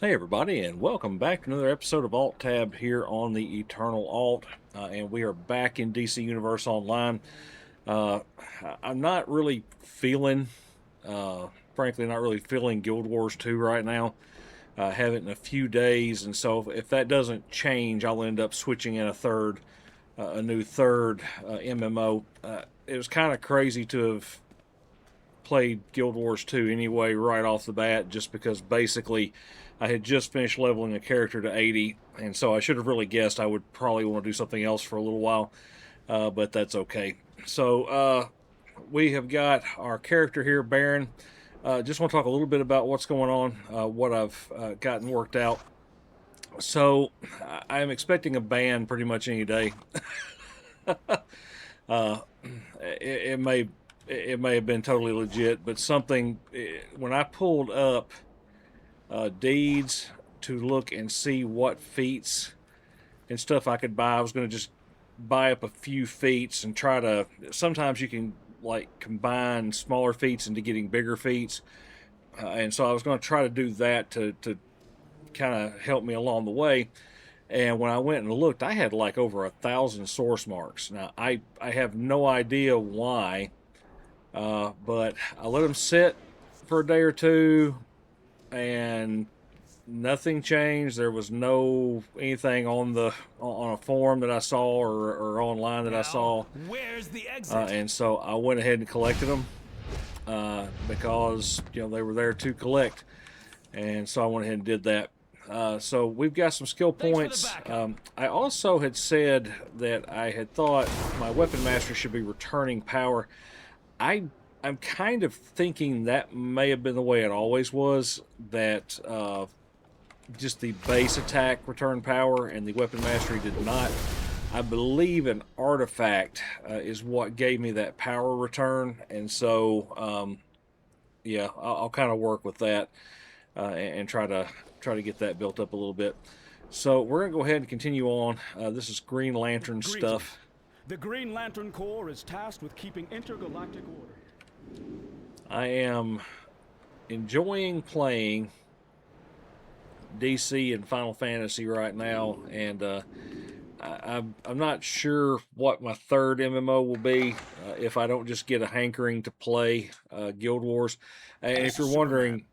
Hey everybody, and welcome back to another episode of Alt Tab here on the Eternal Alt, and we are back in DC Universe Online. Uh, I'm not really feeling, frankly, not really feeling Guild Wars 2 right now. I have it in a few days, and so if that doesn't change, I'll end up switching in a new third MMO. It was kind of crazy to have played Guild Wars 2 anyway right off the bat, just because basically I had just finished leveling a character to 80, and so I should have really guessed I would probably want to do something else for a little while, but that's okay. So we have got our character here, Baron. Just want to talk a little bit about what's going on, what I've gotten worked out. So I am expecting a ban pretty much any day. uh, it may have been totally legit, but something when I pulled up deeds to look and see what feats and stuff I could buy, I was going to just buy up a few feats and try to. Sometimes you can like combine smaller feats into getting bigger feats, and so I was going to try to do that to kind of help me along the way. And when I went and looked, I had like over 1,000 source marks. Now I have no idea why. But I let them sit for a day or two, and nothing changed. There was no anything on a forum that I saw or online that I saw. Where's the exit? And so I went ahead and collected them because they were there to collect, and so I went ahead and did that. So we've got some skill points. I also had said that I had thought my weapon master should be returning power. I'm kind of thinking that may have been the way it always was, that just the base attack returned power and the weapon mastery did not. I believe an artifact is what gave me that power return, and so yeah, I'll kind of work with that and try to get that built up a little bit. So we're gonna go ahead and continue on. This is Green Lantern stuff. The Green Lantern Corps is tasked with keeping intergalactic order. I am enjoying playing DC and Final Fantasy right now, and I'm not sure what my third MMO will be if I don't just get a hankering to play Guild Wars. And if you're wondering,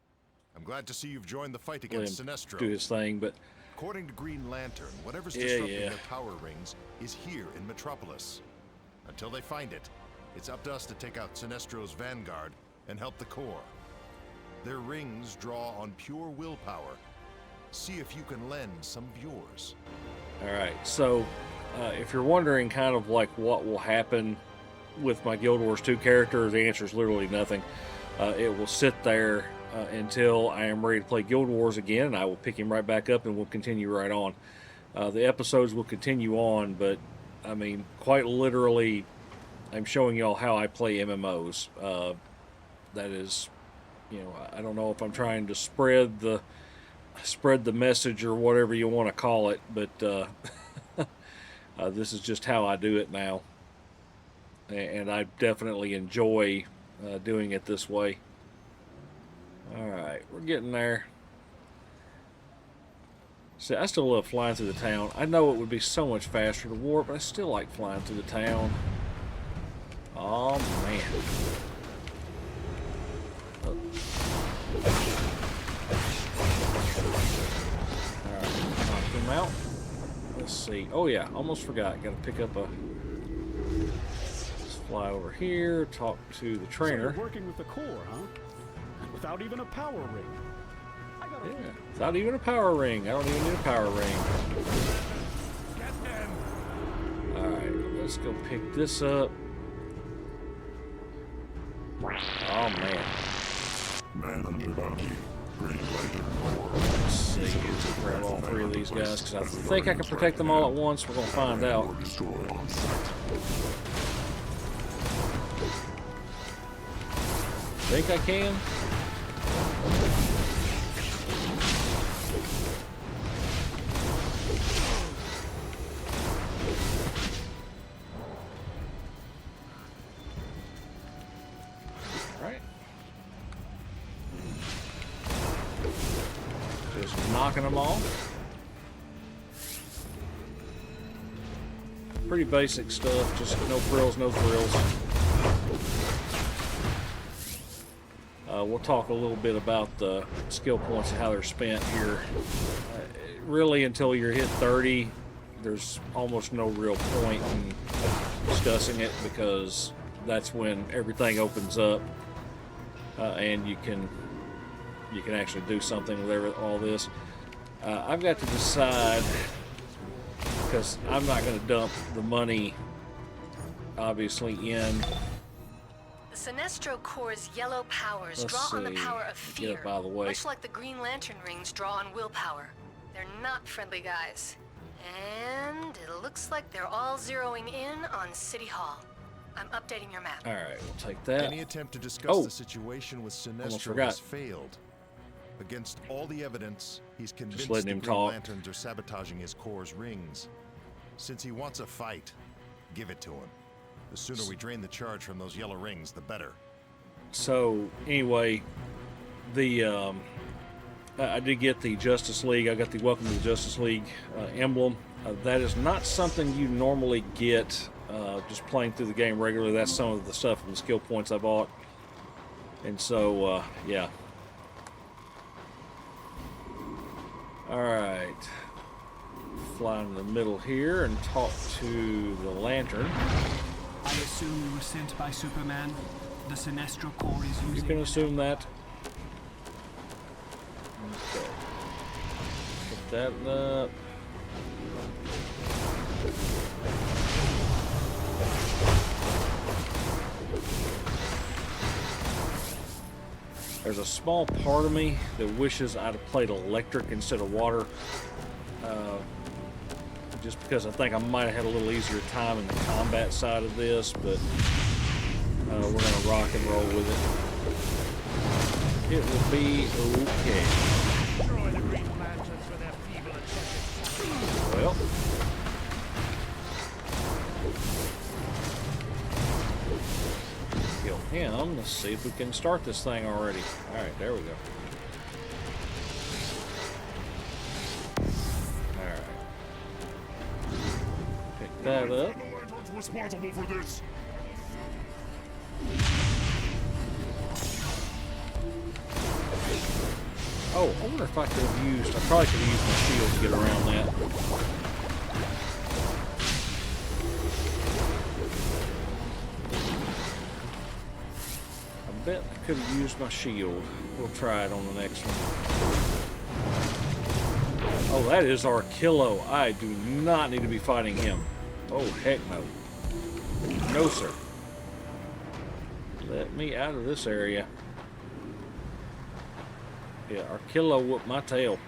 I'm glad to see you've joined the fight against Sinestro. Do his thing, but according to Green Lantern, whatever's disrupting their power rings is here in Metropolis. Until they find it, it's up to us to take out Sinestro's vanguard and help the Corps. Their rings draw on pure willpower. See if you can lend some of yours. Alright, so if you're wondering kind of like what will happen with my Guild Wars 2 character, the answer is literally nothing. It will sit there until I am ready to play Guild Wars again, and I will pick him right back up and we'll continue right on. The episodes will continue on, but I mean, quite literally, I'm showing y'all how I play MMOs. That is, I don't know if I'm trying to spread the message or whatever you want to call it, but this is just how I do it now, and I definitely enjoy doing it this way. All right, we're getting there. See, I still love flying through the town. I know it would be so much faster to warp, but I still like flying through the town. Oh, man. Alright, knock him out. Let's see. Oh, yeah, almost forgot. Got to pick up a... Let's fly over here, talk to the trainer. So you're working with the Corps, huh? Without even a power ring. Yeah, without even a power ring. I don't even need a power ring. Alright, let's go pick this up. Oh, man. Man under bounty. Green Lantern Corps. Let's see. Grab all three of these guys, because I think I can protect them all at once. We're going to find out. Destroy on sight. Think I can? Just knocking them off. Pretty basic stuff, just no frills, no thrills. We'll talk a little bit about the skill points and how they're spent here. Really, until you're hit 30, there's almost no real point in discussing it, because that's when everything opens up and you can actually do something with all this. I've got to decide, because I'm not going to dump the money, obviously, in. The Sinestro Core's yellow powers draw on the power of fear, get up out of the way. much like the Green Lantern rings draw on willpower. They're not friendly guys. And it looks like they're all zeroing in on City Hall. I'm updating your map. Alright, we'll take that. Any attempt to discuss the situation with Sinestro has failed. Against all the evidence, he's convinced the Green Lanterns are sabotaging his Core's rings. Since he wants a fight, give it to him. The sooner we drain the charge from those yellow rings, the better. So, anyway, the I did get the Justice League. I got the Welcome to the Justice League emblem. That is not something you normally get just playing through the game regularly. That's some of the stuff from the skill points I bought. And so, yeah. Alright. Fly in the middle here and talk to the Lantern. I assume we were sent by Superman. The Sinestro Corps is using... You can assume that. Okay. Put that up. There's a small part of me that wishes I'd have played electric instead of water. Just because I think I might have had a little easier time in the combat side of this, but we're going to rock and roll with it. It will be okay. Well, kill him. Let's see if we can start this thing already. Alright, there we go. That up. Responsible for this. Oh, I wonder if I could have used. I probably could have used my shield to get around that. I bet I could have used my shield. We'll try it on the next one. Oh, that is Arkillo. I do not need to be fighting him. Oh, heck no. No, sir. Let me out of this area. Yeah, Arkillo whooped my tail.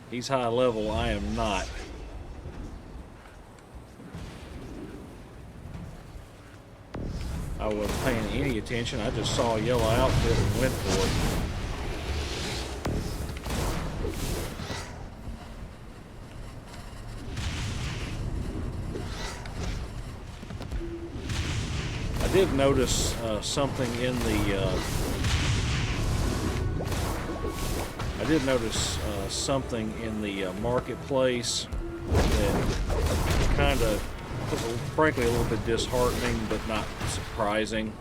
He's high level. I am not. I wasn't paying any attention. I just saw a yellow outfit and went for it. I did notice something in the. I did notice something in the marketplace that kind of was, frankly, a little bit disheartening, but not surprising.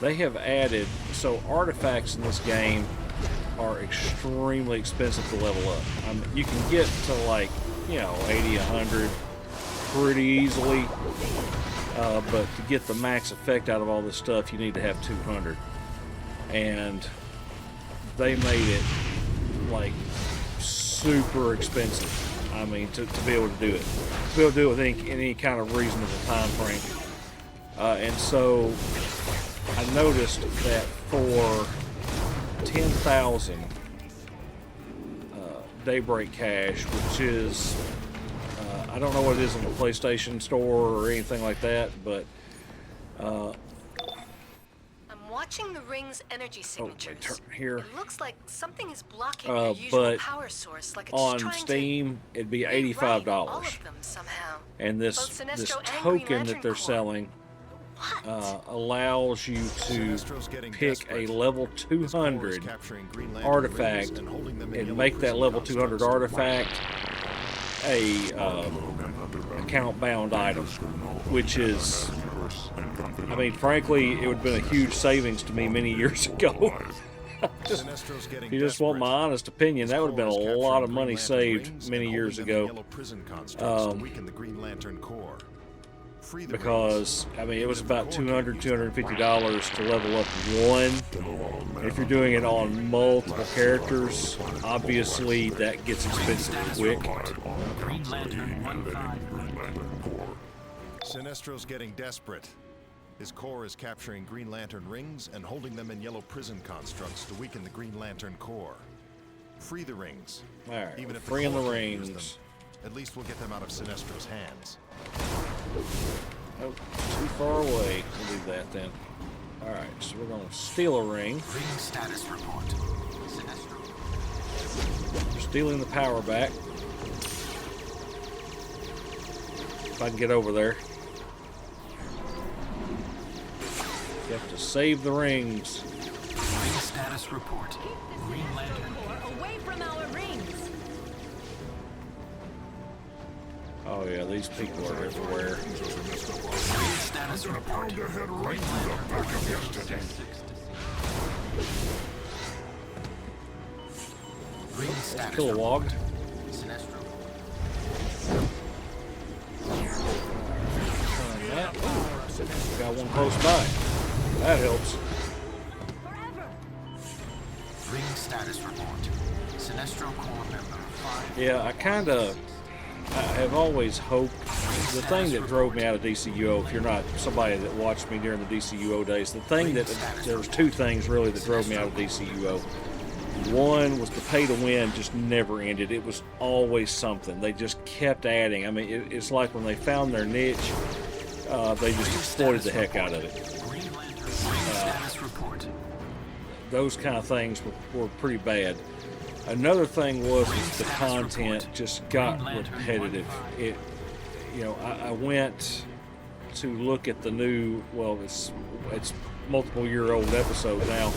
They have added, so artifacts in this game are extremely expensive to level up. You can get to like, 80, 100 pretty easily. But to get the max effect out of all this stuff, you need to have 200. And they made it like super expensive. I mean, to be able to do it. To be able to do it with any kind of reasonable time frame. And so I noticed that for 10,000 Daybreak Cash, which is... I don't know what it is on the PlayStation Store or anything like that, but I'm watching the ring's energy signatures. Here. It looks like something is blocking your usual but power source, like it's on trying Steam, it'd be $85. Right, all of them somehow. And this token that they're selling allows you to Sinestro's getting pick desperate. a level His core is 200 capturing Green Lantern artifact rings and holding them in and yellow make that prison level 200 constructs. artifact a account-bound item, which is, I mean, frankly, it would have been a huge savings to me many years ago. Sinestro's getting If you just want my desperate. honest opinion, His that would have been core is a lot of capturing money Green Lantern saved rings many and years holding them in ago. yellow prison constructs to weaken the Green Lantern core. Free the Because, I mean, it was about $200, $250 to level up one. If you're doing it on multiple characters, obviously that gets expensive quick. Green Lantern 1-5. Sinestro's getting desperate. His core is capturing Green Lantern rings and holding them in yellow prison constructs to weaken the Green Lantern core. Free the rings. Alright, Even if freeing the core can't use rings. them, at least we'll get them out of Sinestro's hands. Oh, too far away. We'll do that then. Alright, so we're going to steal a ring. Ring status report. Sinestro. We're stealing the power back. If I can get over there. You have to save the rings. Ring status report. Green Lantern. Away from our rings! Oh yeah, these people are everywhere. Ring status report. Green Lantern. Ring status Kilowog. report. Sinestro. Turn that. Got one close by. That helps. Ring status report. Sinestro core member 5. Yeah, I have always hoped. The thing that drove me out of DCUO, if you're not somebody that watched me during the DCUO days, there was two things really that drove me out of DCUO. One was the pay to win just never ended. It was always something. They just kept adding. I mean, it's like when they found their niche, they just exploited the heck out of it. Green Lantern. Ring status report. Those kind of things were pretty bad. Another thing was the content just got repetitive. I went to look at the new, well, it's multiple year old episode now,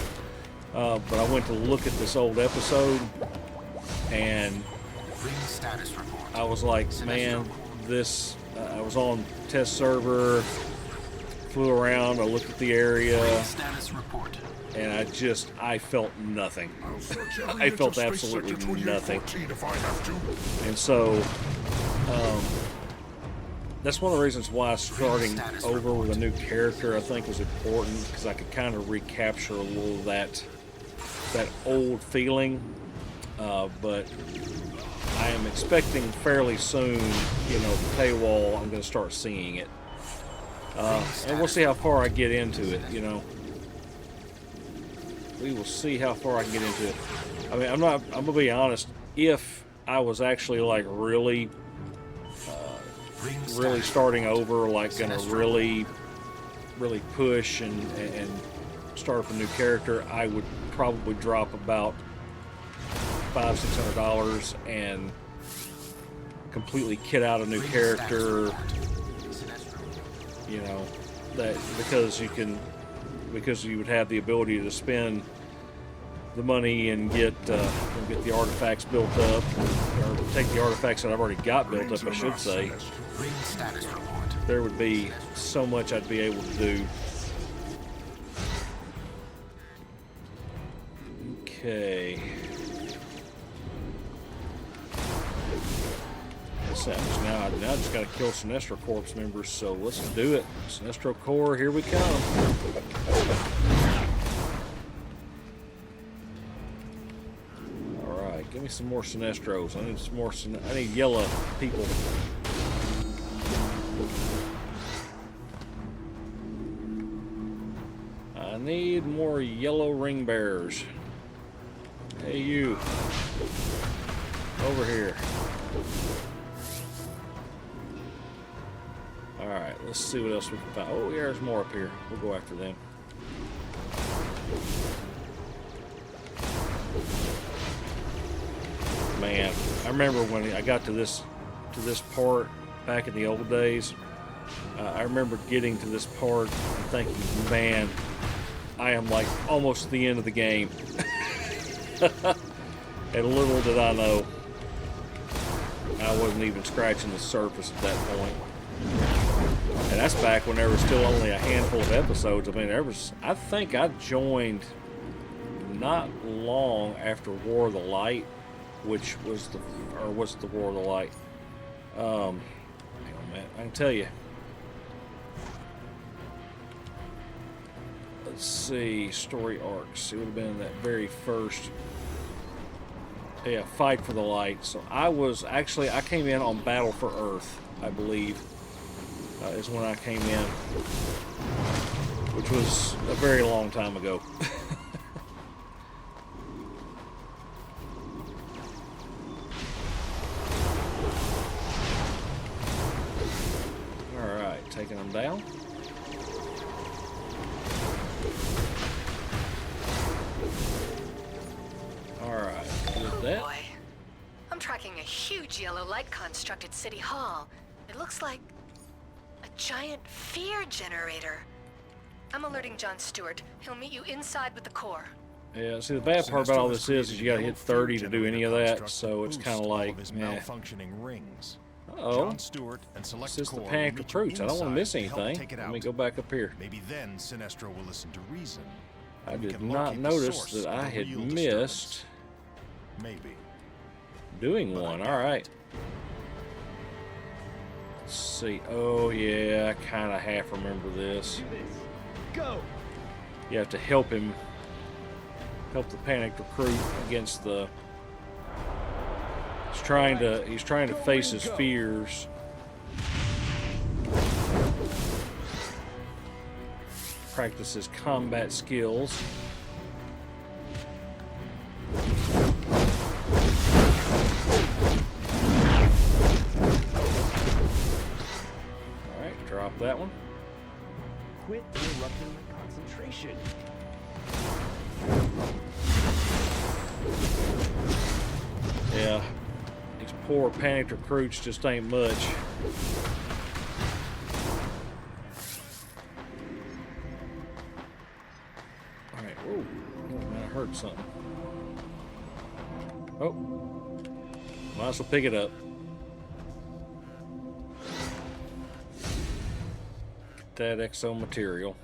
but I went to look at this old episode and Ring status report. I was like, man, I was on test server, flew around, I looked at the area, Ring status report. and I felt nothing. I felt absolutely nothing. And so, that's one of the reasons why starting over with a new character I think was important, because I could kind of recapture a little of that old feeling. But I am expecting fairly soon, the paywall, I'm going to start seeing it. And we'll see how far I get into it, We will see how far I can get into it. I mean, I'm going to be honest, if I was actually like really starting over, like gonna really push and start up a new character, I would probably drop about $500-600 and completely kit out a new character, that because you would have the ability to spend the money and get the artifacts built up, or take the artifacts that I've already got built up, I should say. Ring status report. There would be so much I'd be able to do. Okay. What's that? Now I just got to kill Sinestro Corps members, so let's do it. Sinestro Corps, here we come. Alright, give me some more Sinestros. I need some more I need yellow people. I need more yellow ring bearers. Hey, you. Over here. Alright, let's see what else we can find. Oh, yeah, there's more up here. We'll go after them. Man, I remember when I got to this part back in the old days, I remember getting to this part and thinking, man, I am like almost at the end of the game. And little did I know, I wasn't even scratching the surface at that point. And that's back when there was still only a handful of episodes. I mean, I think I joined not long after War of the Light, which was what's the War of the Light? Hang on, man, I can tell you. Let's see, story arcs. It would have been that very first, yeah, Fight for the Light. So I came in on Battle for Earth, I believe, is when I came in, which was a very long time ago. All right, taking them down. Alright, with that. Boy, I'm tracking a huge yellow light construct at City Hall. It looks like a giant fear generator. I'm alerting John Stewart. He'll meet you inside with the core. Yeah, see, the bad part about all this is you gotta hit 30 to do any of that, so it's kind of like, malfunctioning rings. Uh-oh. John Stewart and Select This is the Core will panic meet you recruits. I don't want to miss inside help anything. take it Let me out. go back up here. Maybe then Sinestro will listen to reason. I and we did can not locate the notice source that of I the had real missed disturbance. Maybe. doing But I one. doubt Alright. it. Let's see. Oh, yeah, I kind of half remember this. Go! You have to help him, help the panic recruit against the... He's trying to face his fears. Practice his combat skills. Alright, drop that one. Quit interrupting my concentration. Yeah, these poor panicked recruits just ain't much. Alright, whoa. Oh, man, I heard something. Oh. Might as well pick it up. Get that exo material.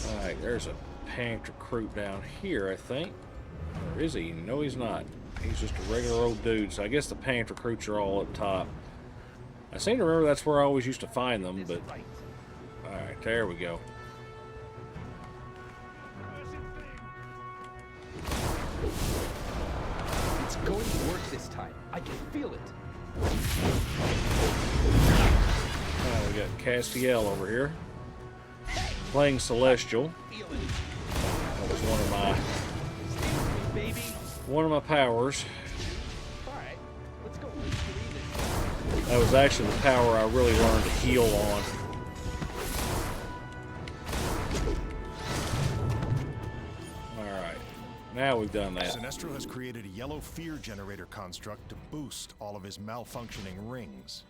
Alright, there's a panicked recruit down here, I think. Or is he? No, he's not. He's just a regular old dude. So I guess the panicked recruits are all up top. I seem to remember that's where I always used to find them, but... Alright, there we go. It's going to work this time. I can feel it. Oh, we got Castiel over here. Playing Celestial. That was one of my powers. Alright, let's go. That was actually the power I really learned to heal on. Alright, now we've done that. Sinestro has created a yellow fear generator construct to boost all of his malfunctioning rings.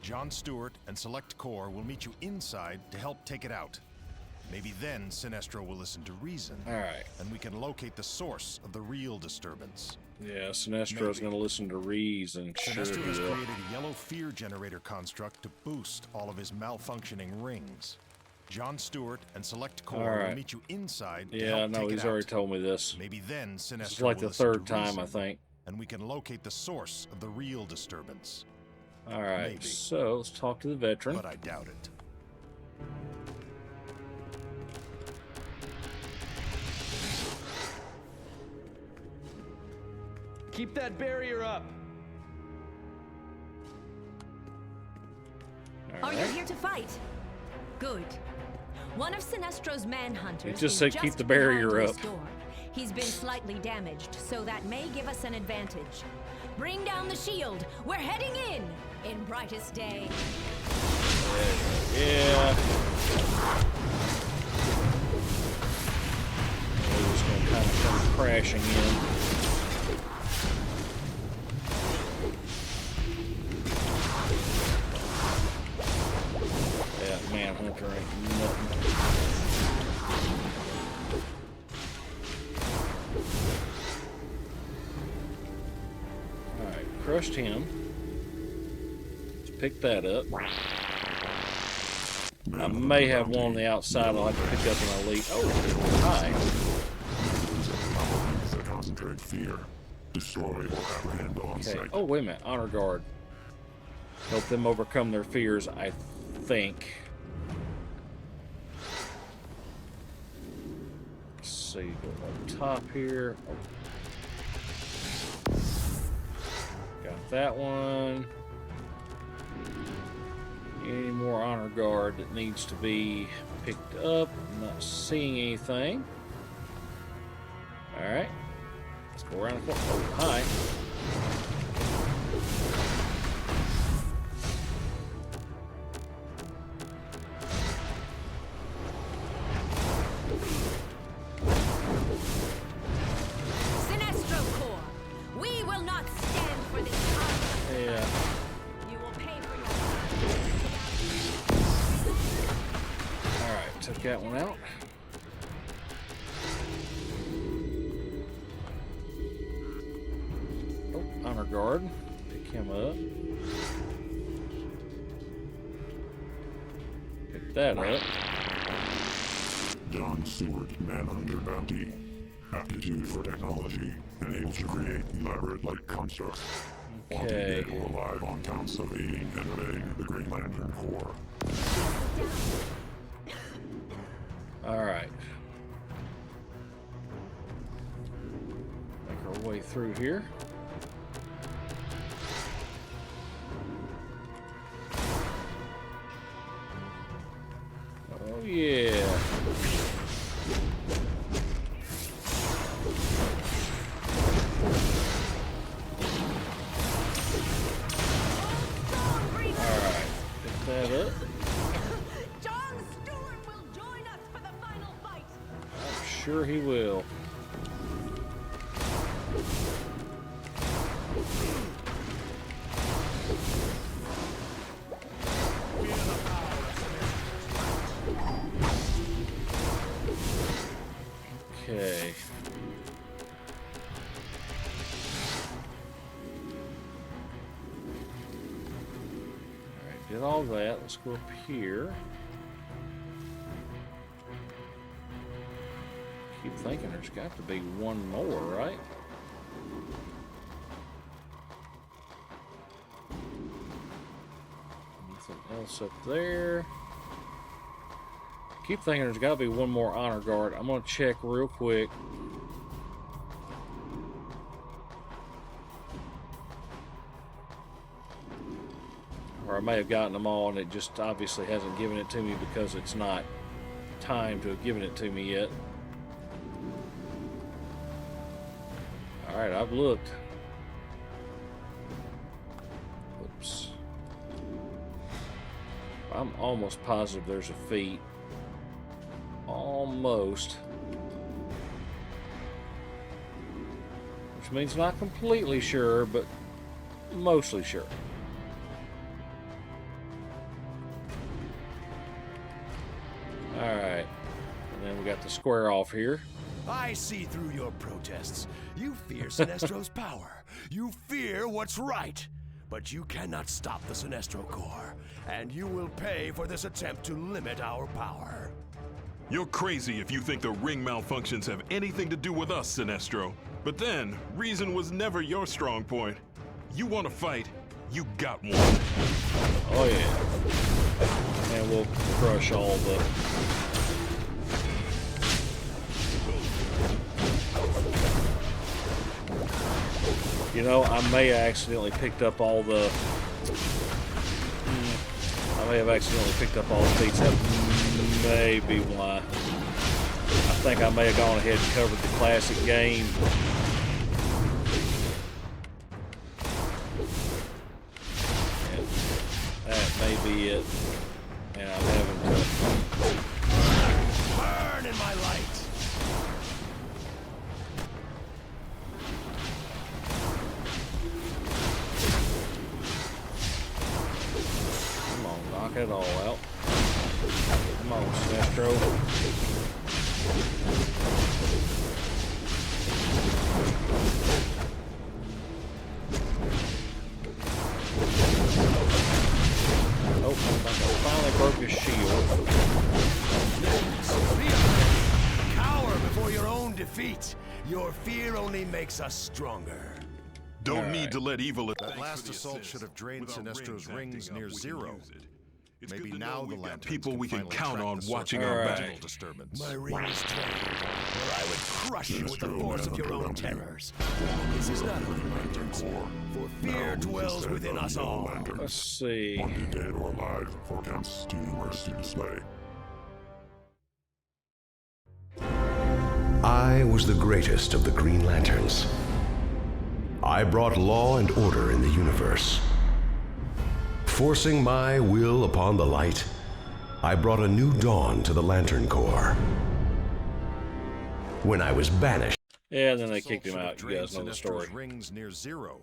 John Stewart and Select Core will meet you inside to help take it out. Maybe then Sinestro will listen to reason. Alright. And we can locate the source of the real disturbance. Yeah, Sinestro's going to listen to reason. Sure Sinestro he has will. created a yellow fear generator construct to boost all of his malfunctioning rings. John Stewart and Select Core will Alright. meet you inside to Yeah, help no, take he's it already out. told me this. Maybe then Sinestro It's like will the listen third to time, reason, I think. and we can locate the source of the real disturbance. Alright, Maybe. so let's talk to the veteran. But I doubt it. Keep that barrier up. Are you Alright. here to fight? Good. One of Sinestro's manhunters It just is said just keep the barrier behind up. this door. He's been slightly damaged, so that may give us an advantage. Bring down the shield. We're heading in brightest day. Yeah. We're just going to kind of come crashing in. trust him. Let's pick that up. I may have one on the outside. I'll have to pick up an elite. Oh, hi. That concentrate fear. Destroy or apprehend on Okay. sight. Oh, wait a minute. Honor guard. Help them overcome their fears, I think. Let's see. Go up top here. Oh. Got that one. Any more honor guard that needs to be picked up? I'm not seeing anything. Alright. Let's go around the corner. Oh, hi. Sinestro Corps, we will not stand for this conflict. Yeah. You will pay for your Alright, took that one out. Oh, honor guard. Pick him up. Pick that up. John Stewart, Manhunter Bounty. Aptitude for technology, and able to create elaborate light constructs. Wanted Okay. dead or alive on counts of aiding and abetting the Green Lantern Corps. Alright. Make our way through here. Oh yeah. Alright, pick that up. John Stewart will join us for the final fight. I'm sure he will. Okay. Alright, did all that. Let's go up here. Keep thinking there's got to be one more, right? Anything else up there? Keep thinking there's got to be one more honor guard. I'm going to check real quick. Or I may have gotten them all and it just obviously hasn't given it to me because it's not time to have given it to me yet. Alright, I've looked. Oops. I'm almost positive there's a feat. Almost. Which means not completely sure, but mostly sure. Alright. And then we got the square off here. I see through your protests. You fear Sinestro's power. You fear what's right. But you cannot stop the Sinestro Corps, and you will pay for this attempt to limit our power. You're crazy if you think the ring malfunctions have anything to do with us, Sinestro. But then, reason was never your strong point. You want to fight, you got one. Oh yeah. And we'll crush all the... You know, I may have accidentally picked up all the... I may have accidentally picked up all the feats. That may be why. I think I may have gone ahead and covered the classic game. And that may be it. And I'm having to... Burn in my light! Come on, knock it all out. Come on, Sinestro. defeat. Your fear only makes us stronger. Don't need to let evil... That last assault should have drained Sinestro's rings near zero. Maybe now the lanterns people we can finally count track on the source watching of our the back. original disturbance. My ring is drained, or I would crush you with the force of your own terrors. This is not only lanterns, for fear dwells within us all. Let's see. One be dead or alive for Kent's too numerous to display. I was the greatest of the Green Lanterns. I brought law and order in the universe. Forcing my will upon the light, I brought a new dawn to the Lantern Corps. When I was banished... Yeah, and then they Assault kicked him should have out. You drained guys know the Sinestro's story. rings near zero.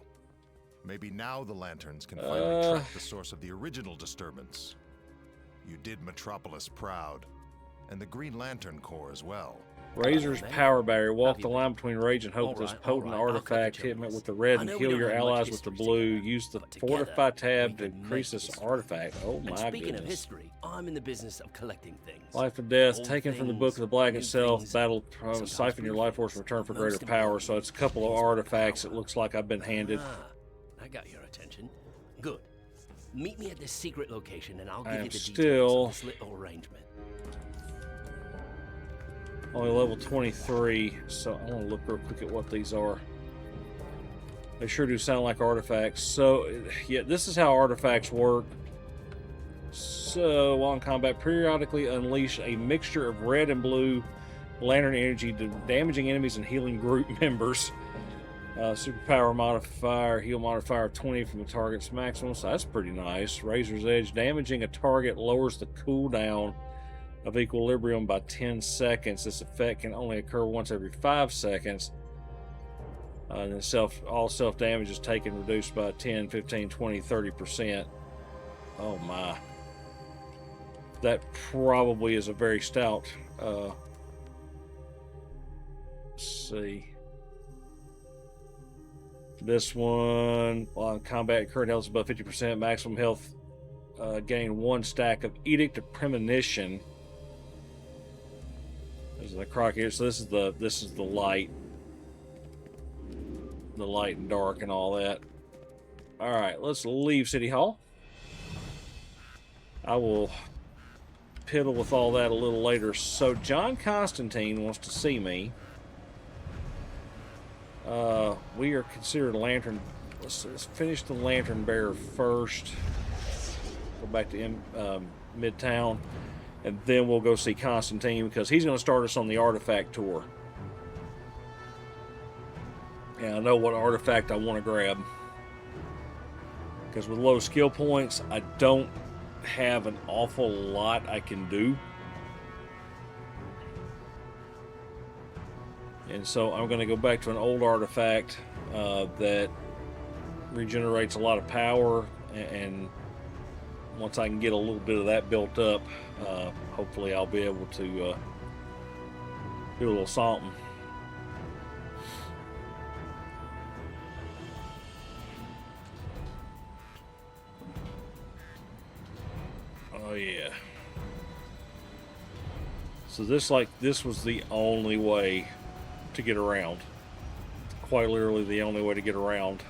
Maybe now the lanterns can finally track the source of the original disturbance. You did Metropolis proud, and the Green Lantern Corps as well. Razor's power barrier. Walk the line between rage and hope with this potent artifact. Hit it with the red and heal your allies with the blue. Use the Fortify tab to increase this artifact. Oh my Speaking of goodness. history, I'm in the business of collecting things. Life and death. Old Taken from the things, Book of the Black new itself. things, Battle sometimes siphon your life force in return for greater power. So it's a couple of artifacts it looks like I've been handed. I got your attention. Good. Meet me at this secret location and I'll give I am you the still details of this little arrangement. only level 23, so I want to look real quick at what these are. They sure do sound like artifacts. So, yeah, this is how artifacts work. So, while in combat, periodically unleash a mixture of red and blue lantern energy, damaging enemies and healing group members. Superpower modifier, heal modifier of 20 from the target's maximum, so that's pretty nice. Razor's Edge, damaging a target lowers the cooldown of equilibrium by 10 seconds. This effect can only occur once every 5 seconds. And then all self-damage is taken, reduced by 10, 15, 20, 30%. Oh my. That probably is a very stout... let's see. This one, on combat, current health is above 50%. Maximum health gain 1 stack of Edict of Premonition. This is the croc here. So this is the light. The light and dark and all that. Alright, let's leave City Hall. I will piddle with all that a little later. So John Constantine wants to see me. We are considered a lantern. Let's finish the lantern bearer first. Go back to Midtown. And then we'll go see Constantine because he's going to start us on the artifact tour. And I know what artifact I want to grab. Because with low skill points, I don't have an awful lot I can do. And so I'm going to go back to an old artifact that regenerates a lot of power, and once I can get a little bit of that built up, hopefully I'll be able to do a little something. Oh yeah. So this was the only way to get around. Quite literally the only way to get around.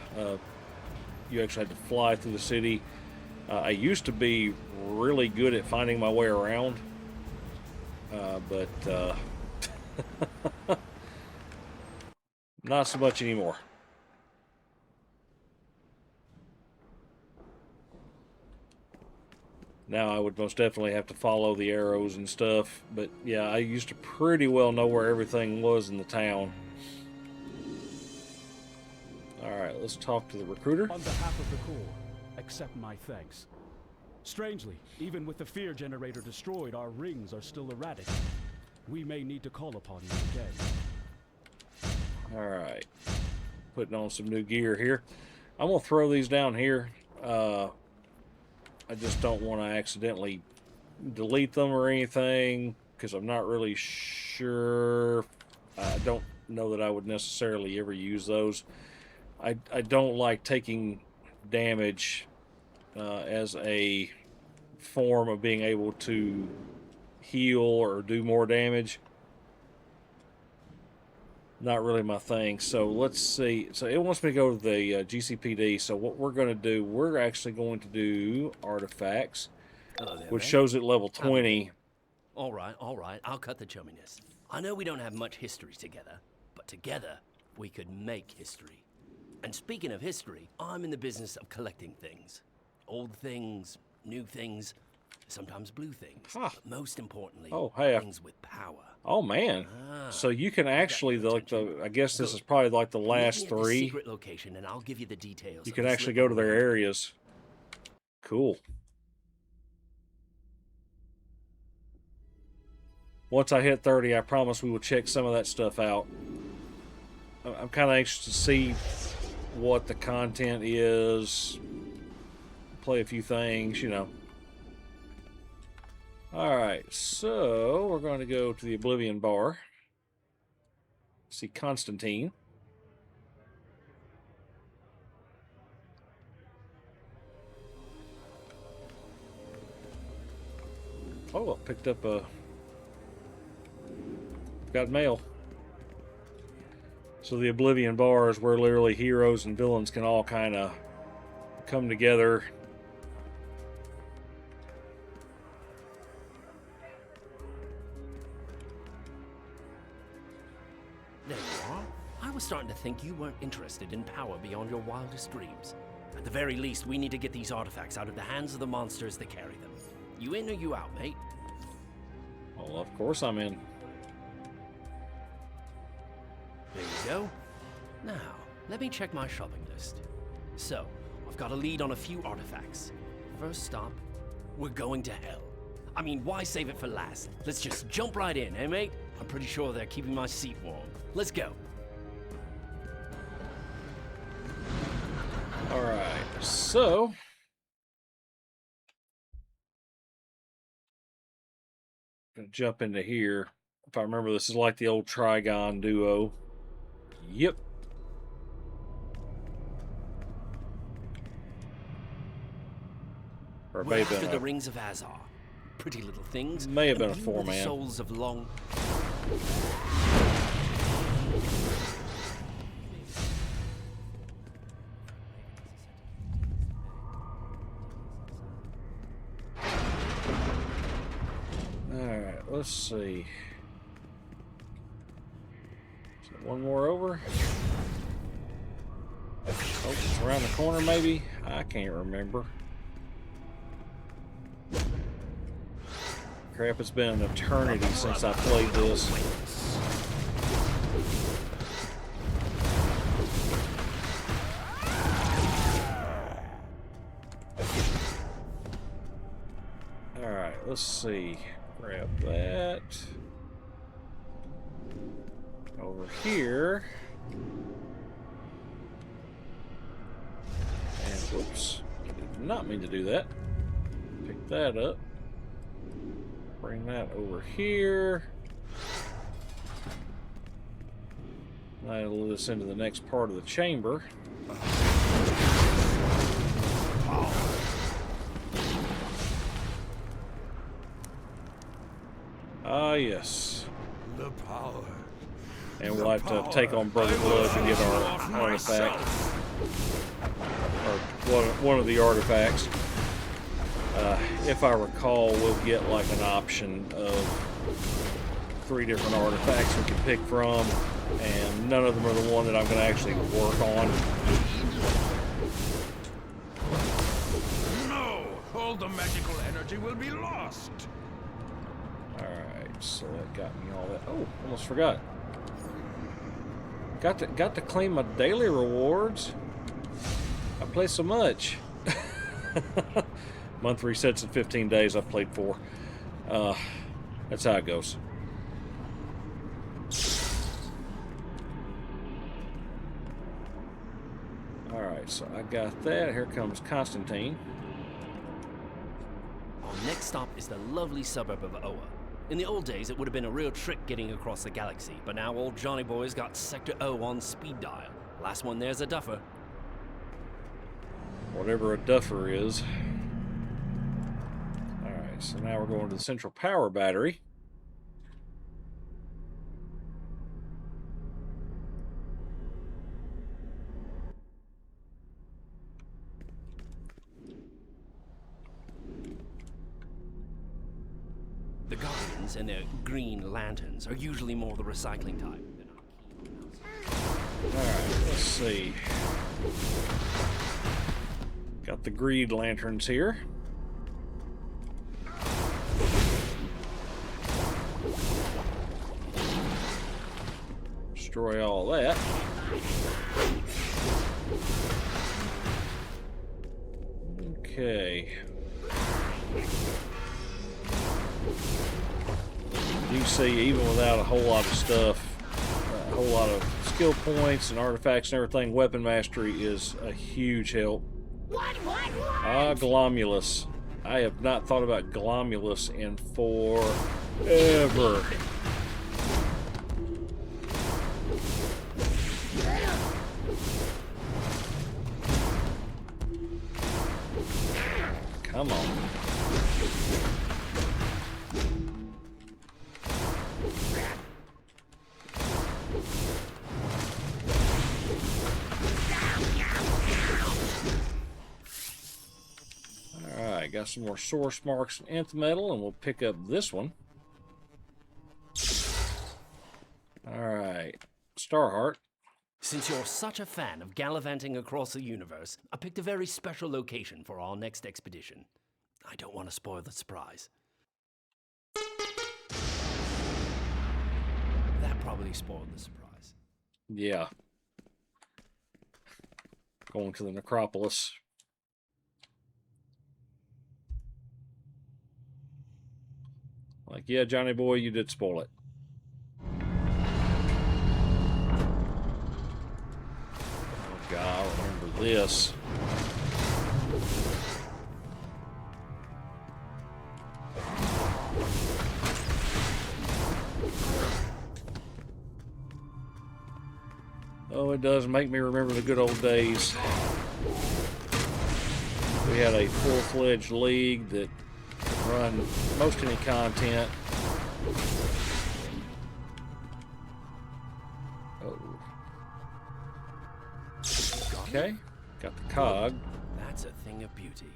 You actually had to fly through the city. I used to be really good at finding my way around, but not so much anymore. Now I would most definitely have to follow the arrows and stuff, but yeah, I used to pretty well know where everything was in the town. Alright, let's talk to the recruiter. On behalf of the Corps, accept my thanks. Strangely, even with the fear generator destroyed, our rings are still erratic. We may need to call upon you again. Alright. Putting on some new gear here. I'm going to throw these down here. I just don't want to accidentally delete them or anything, because I'm not really sure. I don't know that I would necessarily ever use those. I don't like taking damage as a form of being able to heal or do more damage. not really my thing. So let's see. So it wants me to go to the GCPD. So what we're going to do, we're actually going to do artifacts, which shows it level 20. All right. I'll cut the chumminess. I know we don't have much history together, but together we could make history. And speaking of history, I'm in the business of collecting things. Old things, new things, sometimes blue things. But most importantly, things with power. Oh man! So you can actually I guess this is probably like the last three. Secret location, and I'll give you the details. You can actually go to their areas. Cool. Once I hit 30, I promise we will check some of that stuff out. I'm kind of anxious to see what the content is. Play a few things, you know. Alright, so we're going to go to the Oblivion Bar. See Constantine. Oh, I picked up a... got mail. So the Oblivion Bar is where literally heroes and villains can all kind of come together. There you are. I was starting to think you weren't interested in power beyond your wildest dreams. At the very least, we need to get these artifacts out of the hands of the monsters that carry them. You in or you out, mate? Well, of course I'm in. There you go. Now, let me check my shopping list. So, I've got a lead on a few artifacts. First stop, we're going to hell. I mean, why save it for last? Let's just jump right in, eh, mate? I'm pretty sure they're keeping my seat warm. Let's go. Alright, so... gonna jump into here. If I remember, this is like the old Trigon duo. Yep. Or we're after the rings of Azar. Pretty little things. May have been a 4-man. Souls of long. Alright, let's see. Is there one more over? Oh, it's around the corner maybe? I can't remember. Crap, it's been an eternity since I played this. Alright, let's see. Grab that. Over here. And whoops. I did not mean to do that. Pick that up. Bring that over here. That'll lead us into the next part of the chamber. Ah, yes. The power. And we'll have to take on Brother Blood to get our artifact. Or one of the artifacts. If I recall, we'll get like an option of 3 different artifacts we can pick from, and none of them are the one that I'm going to actually work on. No! All the magical energy will be lost! Alright, so that got me all that. Oh, almost forgot. Got to claim my daily rewards. I play so much. Month resets in 15 days. I've played 4. That's how it goes. Alright, so I got that. Here comes Constantine. Our next stop is the lovely suburb of Oa. In the old days, it would have been a real trick getting across the galaxy, but now old Johnny Boy's got Sector O on speed dial. Last one there's a duffer. Whatever a duffer is. So now we're going to the central power battery. rings and their green lanterns are usually more the recycling type. Alright, let's see. Got the greed lanterns here. Destroy all that. Okay. You see, even without a whole lot of stuff, a whole lot of skill points and artifacts and everything, weapon mastery is a huge help. Ah, Glomulus. I have not thought about Glomulus in forever. Come on. Alright, got some more source marks and nth metal, and we'll pick up this one. Alright, Starheart. Since you're such a fan of gallivanting across the universe, I picked a very special location for our next expedition. I don't want to spoil the surprise. That probably spoiled the surprise. Yeah. Going to the Necropolis. Like, yeah, Johnny boy, you did spoil it. Oh, God, I remember this. Oh, it does make me remember the good old days. We had a full-fledged league that could run most any content. Oh. Okay, got the cog. That's a thing of beauty.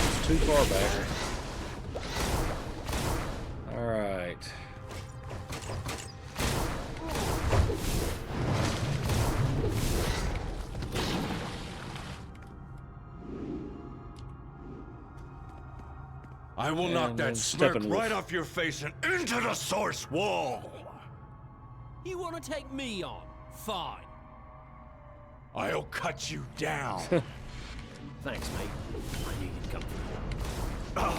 It's too far back. All right. I will knock that smirk right off your face and into the source wall. You want to take me on? Fine. I'll cut you down. Thanks, mate. I knew you'd come through.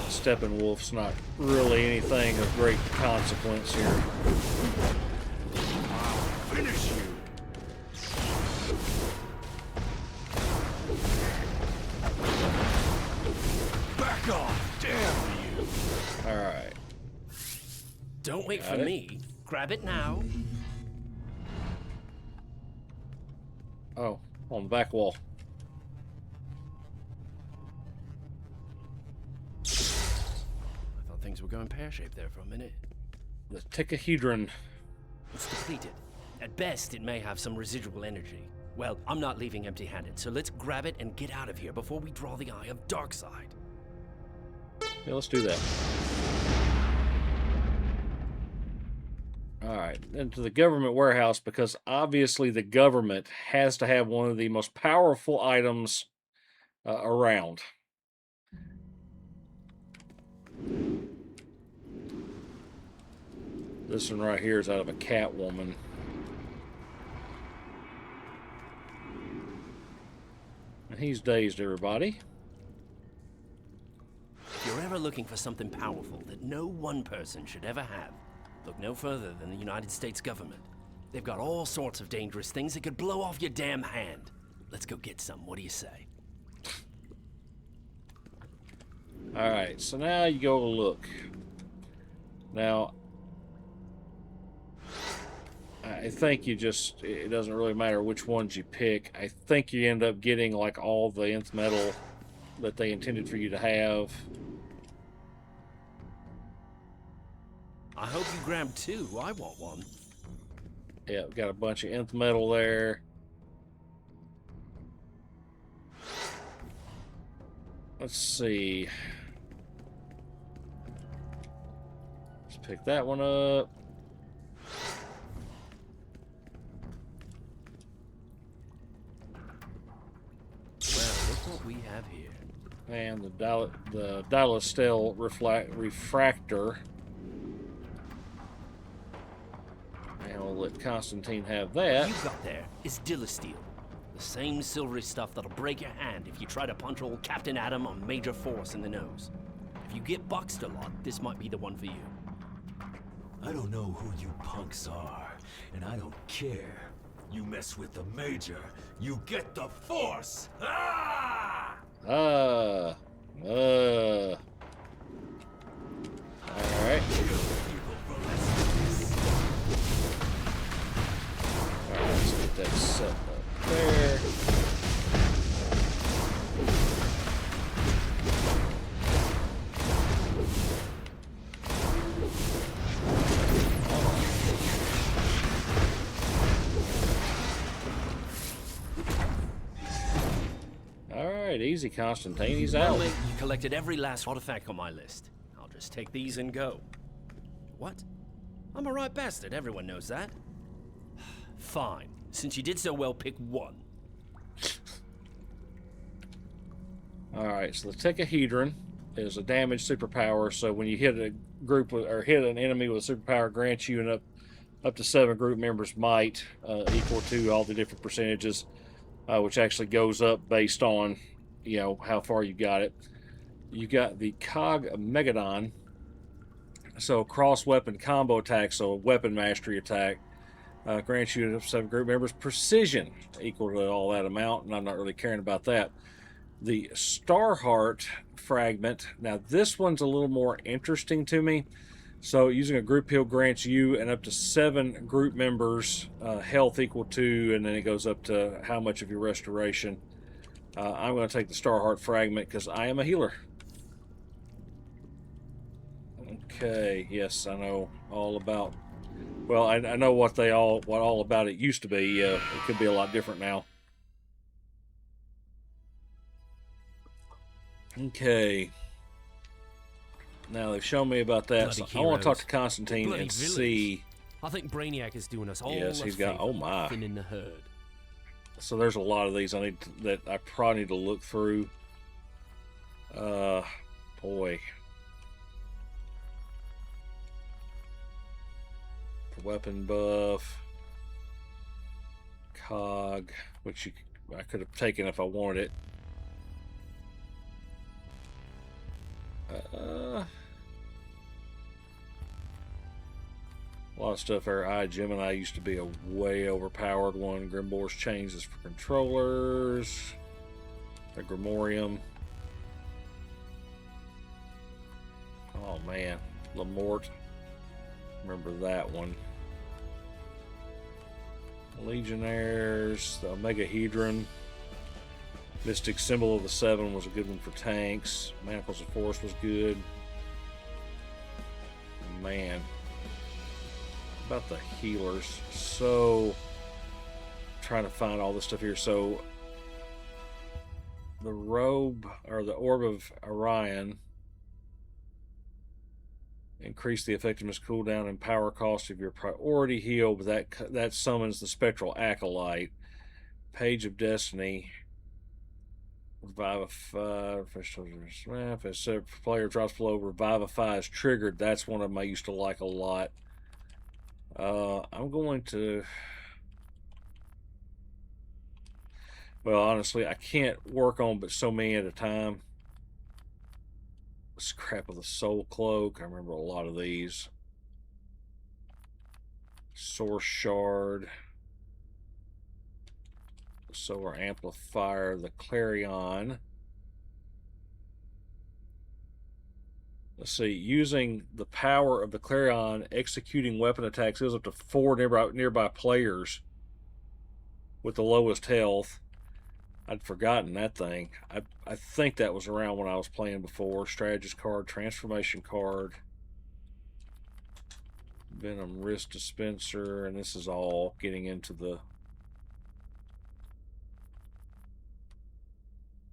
Steppenwolf's not really anything of great consequence here. I'll finish you. Back off, damn you. All right. Don't wait for me. Grab it now. Oh, on the back wall. I thought things were going pear-shaped there for a minute. The Ticahedron. It's depleted. At best, it may have some residual energy. Well, I'm not leaving empty-handed, so let's grab it and get out of here before we draw the eye of Darkseid. Yeah, let's do that. Alright, into the government warehouse, because obviously the government has to have one of the most powerful items around. This one right here is out of a Catwoman. And he's dazed, everybody. If you're ever looking for something powerful that no one person should ever have, look no further than the United States government. They've got all sorts of dangerous things that could blow off your damn hand. Let's go get some. What do you say? Alright, so now you go look. Now, I think you just, it doesn't really matter which ones you pick. I think you end up getting like all the nth metal that they intended for you to have. I hope you grab two. I want one. Yeah, we've got a bunch of nth metal there. let's see. Let's pick that one up. Well, look what we have here. And the Dilostel refractor. And we'll let Constantine have that. What you've got there is Dilosteel. The same silvery stuff that'll break your hand if you try to punch old Captain Atom on major force in the nose. If you get boxed a lot, this might be the one for you. I don't know who you punks are, and I don't care. You mess with the Major, you get the Force! Ah! Alright. Alright, let's get that set up there. Alright, easy, Constantine. He's out. Well, mate, you collected every last artifact on my list. I'll just take these and go. What? I'm a right bastard, everyone knows that. Fine. Since you did so well, pick one. Alright, so the Tekahedron is a damaged superpower, so when you hit a group with, or hit an enemy with a superpower, grants you an up to 7 group members might, equal to all the different percentages, which actually goes up based on, you know, how far you got it. You got the Cog Megadon, so cross weapon combo attack, so a weapon mastery attack. Grants you 7 group members precision equal to all that amount, and I'm not really caring about that. The Starheart fragment, now this one's a little more interesting to me. So using a group heal grants you and up to 7 group members health equal to, and then it goes up to how much of your restoration. I'm going to take the Starheart fragment because I am a healer. Okay, yes, I know all about. Well, I know what all about it used to be. It could be a lot different now. Okay. Now they've shown me about that. So I want to talk to Constantine and see. I think Brainiac is doing us all. Yes, he's got. Oh my! In the herd. So there's a lot of these that I probably need to look through. Boy. Weapon buff, cog, which I could have taken if I wanted it. A lot of stuff there. Gemini used to be a way overpowered one. Grimbor's changes for controllers. The Grimorium. Oh man, Lamort. Remember that one. Legionnaires, the Omegahedron. Mystic Symbol of the Seven was a good one for tanks. Manacles of Force was good. Man. About the healers. So, trying to find all this stuff here. So, the robe, or the Orb of Orion, increase the effectiveness, cooldown, and power cost of your priority heal, but that summons the Spectral Acolyte. Page of Destiny. Revivify. If a player drops below, Revivify is triggered. That's one of them I used to like a lot. I'm going to. Well, honestly, I can't work on but so many at a time. Scrap of the Soul Cloak. I remember a lot of these. Source Shard. The Solar Amplifier. The Clarion. Let's see. Using the power of the Clarion, executing weapon attacks goes up to 4 nearby players with the lowest health. I'd forgotten that thing. I think that was around when I was playing before. Strategist card, transformation card, Venom Wrist Dispenser, and this is all getting into the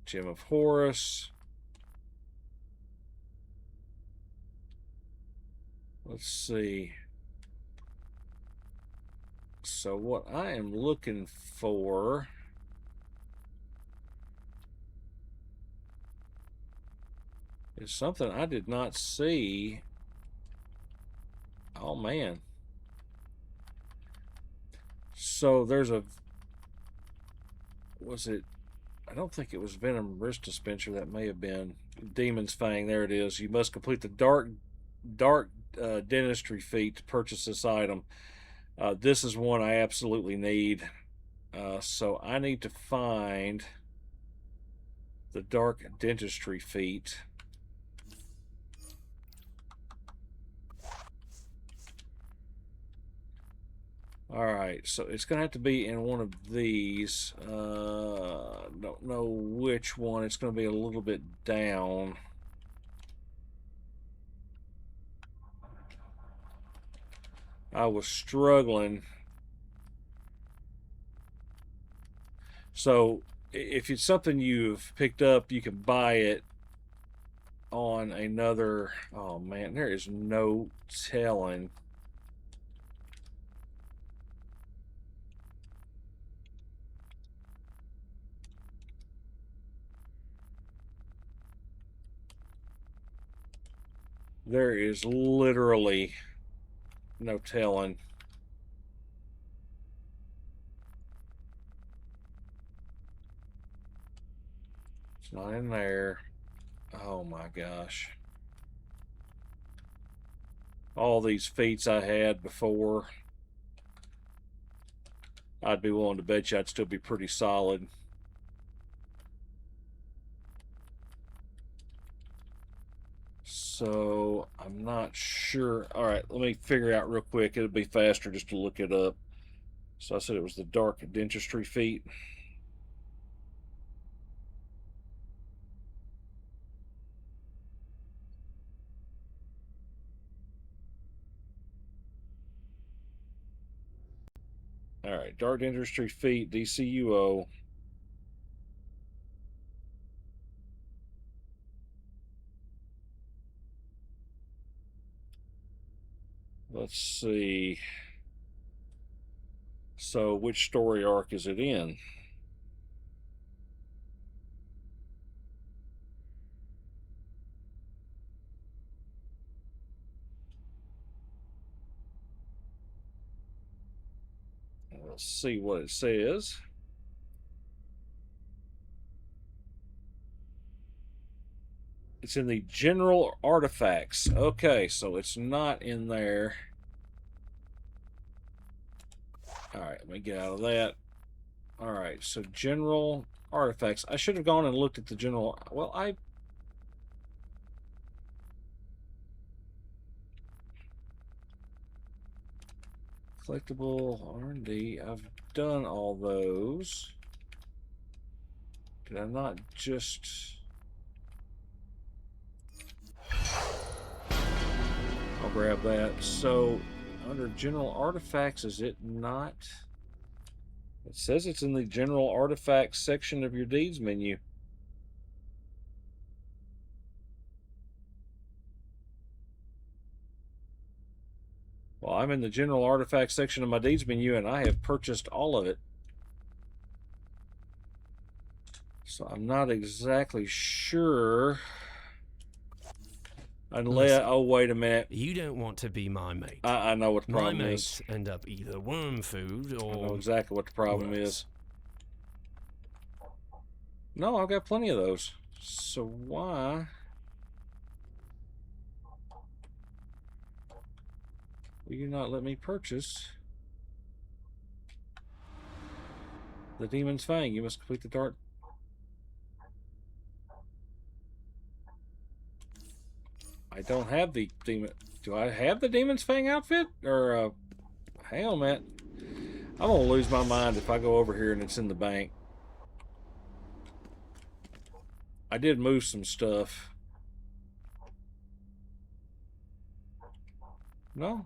Gem of Horus. Let's see. So what I am looking for is something I did not see. Oh man. So there's a, was it, I don't think it was Venom Wrist Dispenser. That may have been Demon's Fang. There it is. You must complete the dark dentistry feat to purchase this item. This is one I absolutely need. So I need to find the dark dentistry feat. Alright, so it's going to have to be in one of these. Don't know which one. It's going to be a little bit down. I was struggling. So if it's something you've picked up, you can buy it on another. Oh man, there is no telling. There is literally no telling. It's not in there. Oh my gosh. All these feats I had before, I'd be willing to bet you I'd still be pretty solid. So I'm not sure. All right, let me figure out real quick. It'll be faster just to look it up. So I said it was the dark dentistry feat. All right, dark dentistry feat, DCUO. Let's see. So which story arc is it in? Let's see what it says. It's in the general artifacts. Okay, so it's not in there. All right, let me get out of that. All right, so general artifacts. I should have gone and looked at the general. Well, collectible R&D. I've done all those. Did I not just... I'll grab that. So under general artifacts, is it not? It says it's in the general artifacts section of your deeds menu. Well, I'm in the general artifacts section of my deeds menu and I have purchased all of it. So I'm not exactly sure. Unless, Listen, oh, wait a minute. You don't want to be my mate. I know what the problem my is. mates end up either worm food or... I know exactly what the problem worse. is. No, I've got plenty of those. So why... will you not let me purchase the Demon's Fang? You must complete the dark... I don't have the demon. Do I have the Demon's Fang outfit? Or, hang on, Matt. I'm gonna lose my mind if I go over here and it's in the bank. I did move some stuff. No.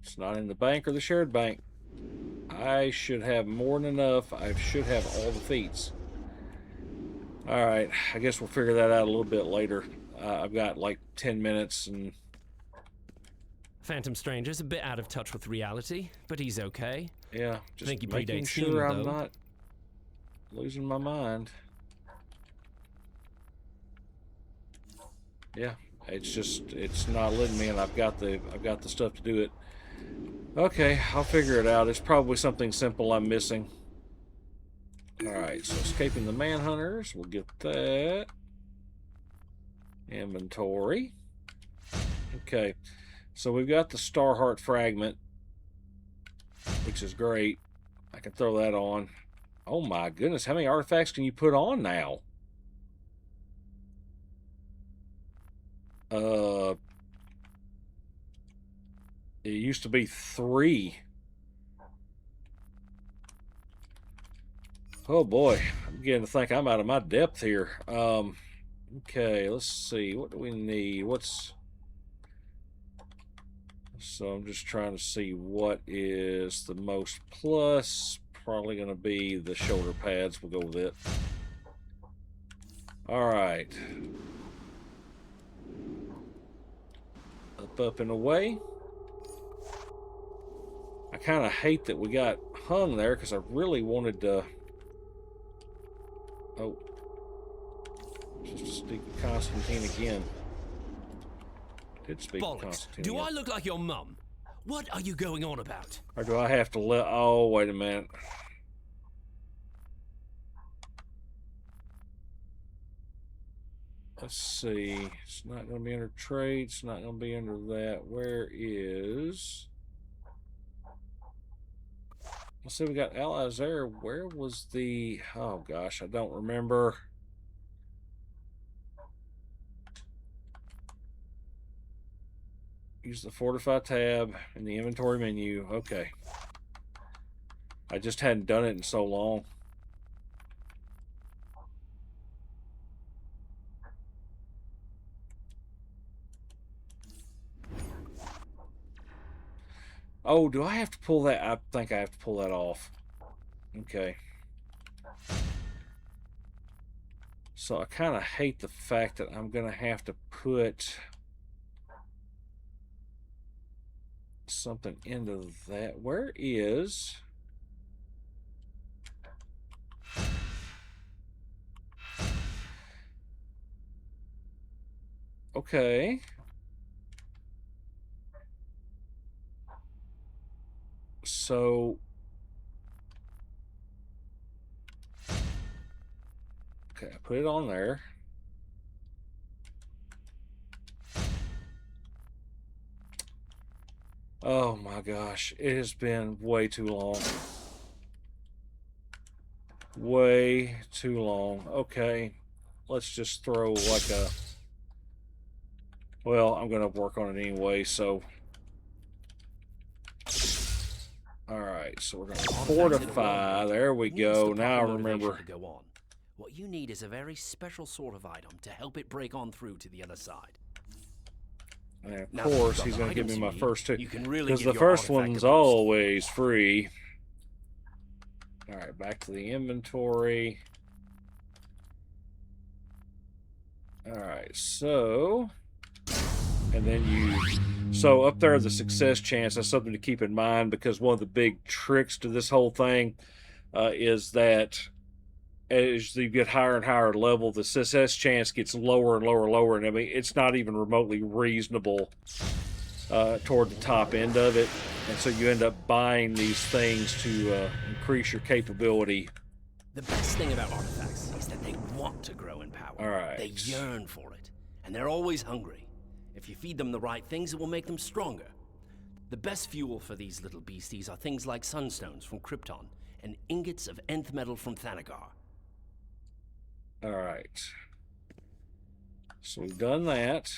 It's not in the bank or the shared bank. I should have more than enough. I should have all the feats. All right, I guess we'll figure that out a little bit later. I've got like 10 minutes and... Phantom Stranger's a bit out of touch with reality, but he's okay. Yeah, just think he making predates sure him, I'm though. not losing my mind. Yeah, it's not letting me, and I've got the stuff to do it. Okay, I'll figure it out. It's probably something simple I'm missing. All right, so escaping the manhunters, we'll get that. Inventory. Okay, so we've got the Starheart fragment, which is great. I can throw that on. Oh my goodness, how many artifacts can you put on now? It used to be 3. Oh boy, I'm beginning to think I'm out of my depth here. Okay, let's see. What do we need? So I'm just trying to see what is the most plus. Probably going to be the shoulder pads. We'll go with it. All right. Up and away. I kind of hate that we got hung there because I really wanted to... Oh. Just to speak of Constantine again. Did speak of Bollocks. Constantine Do again. I look like your mum? What are you going on about? Or do I have to let... Oh, wait a minute. Let's see. It's not going to be under trade. It's not going to be under that. Where is... Let's see, we got allies there. Where was the... Oh, gosh, I don't remember. Use the Fortify tab in the inventory menu. Okay. I just hadn't done it in so long. Oh, do I have to pull that? I think I have to pull that off. Okay. So I kind of hate the fact that I'm going to have to put something into that. Where is... Okay. So... Okay, I put it on there. Oh my gosh, it has been way too long. Way too long. Okay, let's just throw like a... Well, I'm going to work on it anyway, so... Alright, so we're going to fortify. There we go. Now I remember. To go on. What you need is a very special sort of item to help it break on through to the other side. And of Now, course, the he's going to give me items my you need, first 2. you can really Because give the your first artifact one's a boost. always free. Alright, back to the inventory. Alright, so... And then you... So up there, the success chance, that's something to keep in mind, because one of the big tricks to this whole thing is that as you get higher and higher level, the success chance gets lower and lower and lower. And I mean, it's not even remotely reasonable toward the top end of it. And so you end up buying these things to increase your capability. The best thing about artifacts is that they want to grow in power. All right. They yearn for it, and they're always hungry. If you feed them the right things, it will make them stronger. The best fuel for these little beasties are things like sunstones from Krypton and ingots of nth metal from Thanagar. All right. So we've done that.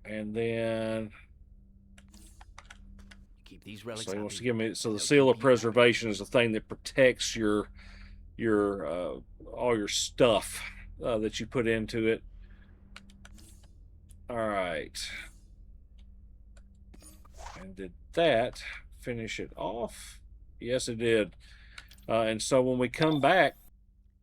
And then... Keep these relics So he wants happy. to give me... So the seal of preservation is the thing that protects your all your stuff that you put into it. All right. And did that finish it off? Yes, it did. And so when we come back,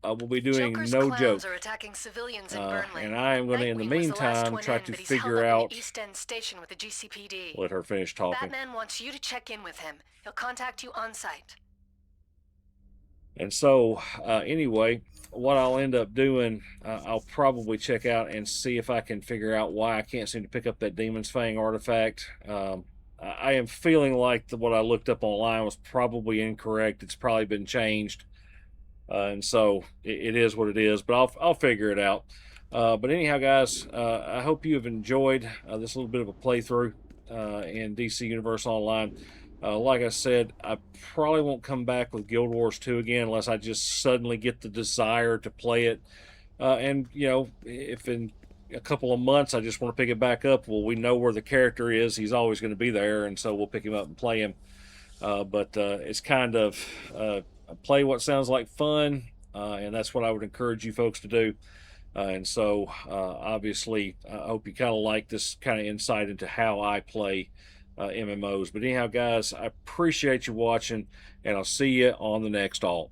we'll be doing Joker's No clowns Joke. are attacking civilians in Burnley. And I am going to, in the Nightwing was the last meantime, one try in, to but he's held figure up in out. the East End station with the GCPD. Let her finish talking. Batman wants you to check in with him. He'll contact you on site. And so, anyway, what I'll end up doing, I'll probably check out and see if I can figure out why I can't seem to pick up that Demon's Fang artifact. I am feeling like what I looked up online was probably incorrect. It's probably been changed. And so it is what it is, but I'll figure it out. But anyhow, guys, I hope you have enjoyed this little bit of a playthrough in DC Universe Online. Like I said, I probably won't come back with Guild Wars 2 again unless I just suddenly get the desire to play it. And, you know, if in a couple of months I just want to pick it back up, well, we know where the character is. He's always going to be there, and so we'll pick him up and play him. But it's kind of play what sounds like fun, and that's what I would encourage you folks to do. And so, obviously, I hope you kind of like this kind of insight into how I play MMOs. But anyhow, guys, I appreciate you watching, and I'll see you on the next alt.